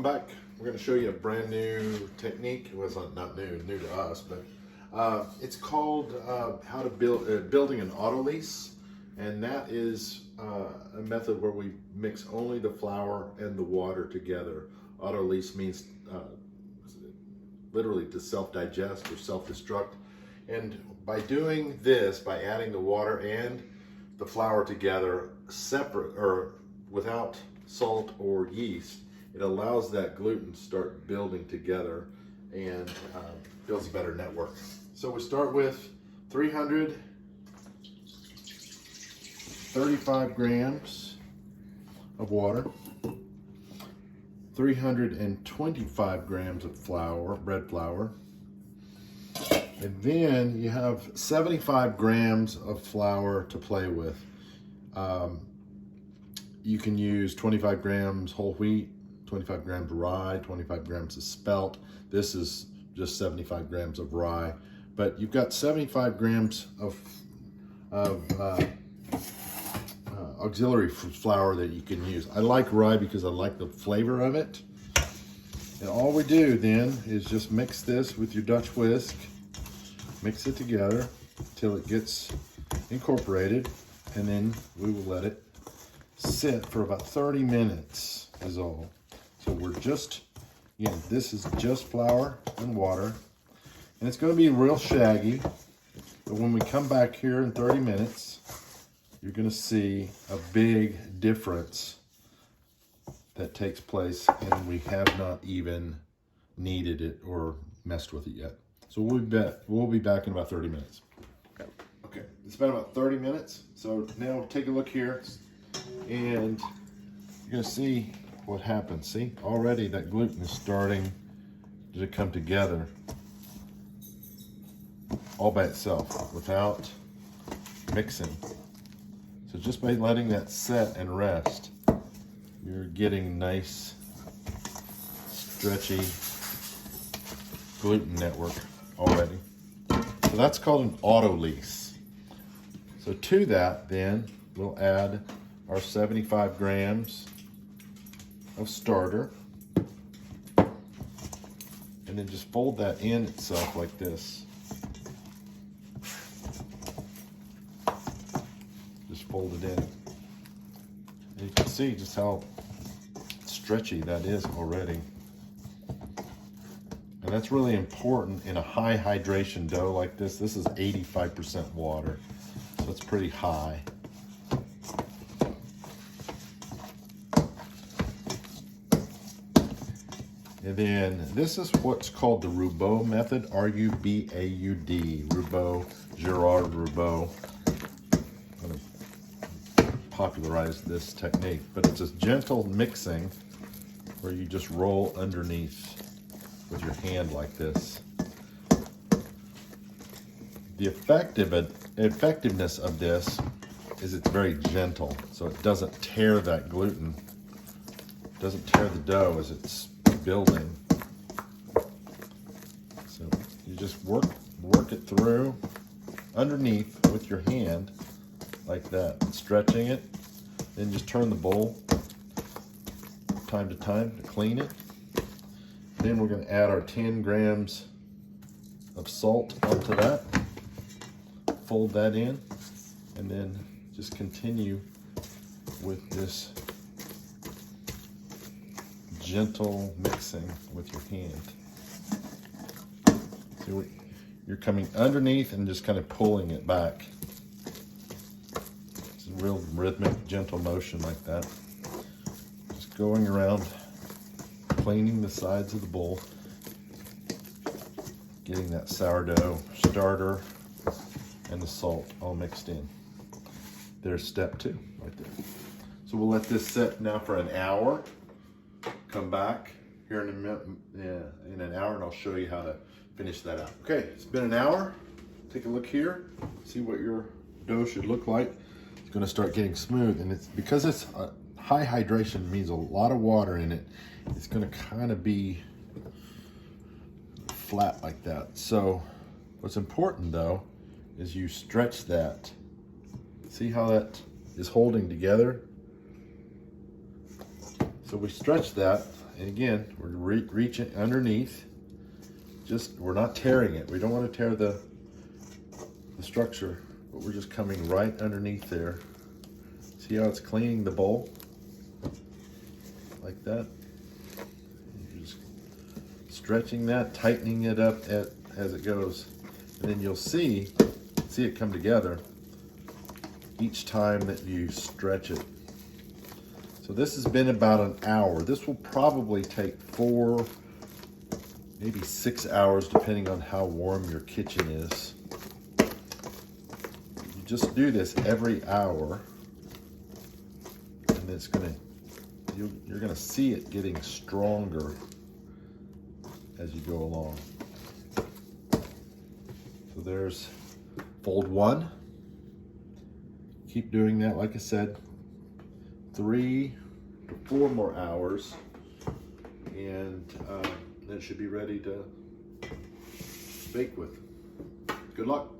welcome back. We're going to show you a brand new technique. It was not new to us, but it's called how to building an autolyse, and that is a method where we mix only the flour and the water together. Autolyse means literally to self-digest or self-destruct, and by doing this, by adding the water and the flour together separate or without salt or yeast, it allows that gluten to start building together and builds a better network. So we start with 335 grams of water, 325 grams of flour, bread flour, and then you have 75 grams of flour to play with. You can use 25 grams whole wheat, 25 grams rye, 25 grams of spelt. This is just 75 grams of rye, but you've got 75 grams of auxiliary flour that you can use. I like rye because I like the flavor of it. And all we do then is just mix this with your Dutch whisk, mix it together till it gets incorporated, and then we will let it sit for about 30 minutes is all. So we're just, again, this is just flour and water, and it's going to be real shaggy, but when we come back here in 30 minutes, you're going to see a big difference that takes place, and we have not even kneaded it or messed with it yet. So we'll be back in about 30 minutes. Okay, it's been about 30 minutes. So now take a look here, and you're gonna see what happens. See, already that gluten is starting to come together all by itself without mixing. So just by letting that set and rest, you're getting nice, stretchy gluten network already. So that's called an autolyse. So to that then, we'll add our 75 grams of starter, and then just fold that in itself like this. Just fold it in. And you can see just how stretchy that is already. And that's really important in a high hydration dough like this. This is 85% water, so it's pretty high. And then this is what's called the Rubaud Method, R-U-B-A-U-D, Rubaud, Gerard Rubaud. I'm going to popularize this technique, but it's a gentle mixing where you just roll underneath with your hand like this. The effectiveness of this is it's very gentle, so it doesn't tear that gluten, doesn't tear the dough as it's building. So you just work it through underneath with your hand like that, stretching it. Then just turn the bowl time to time to clean it. Then we're going to add our 10 grams of salt onto that, fold that in, and then just continue with this gentle mixing with your hand. So you're coming underneath and just kind of pulling it back. It's a real rhythmic, gentle motion like that. Just going around, cleaning the sides of the bowl, getting that sourdough starter and the salt all mixed in. There's step 2 right there. So we'll let this set now for an hour. Come back here in a minute, in an hour, and I'll show you how to finish that out. Okay, it's been an hour. Take a look here, see what your dough should look like. It's going to start getting smooth, and it's because it's high hydration, means a lot of water in it. It's going to kind of be flat like that. So what's important though is you stretch that. See how that is holding together? So we stretch that And again, we're reaching underneath. We're not tearing it. We don't want to tear the structure, but we're just coming right underneath there. See how it's cleaning the bowl? Like that. You're just stretching that, tightening it up as it goes. And then you'll see it come together each time that you stretch it. So this has been about an hour. This will probably take 4, maybe 6 hours, depending on how warm your kitchen is. You just do this every hour, and it's you're gonna see it getting stronger as you go along. So there's fold 1. Keep doing that, like I said, 3 to 4 more hours, and then it should be ready to bake with. Good luck.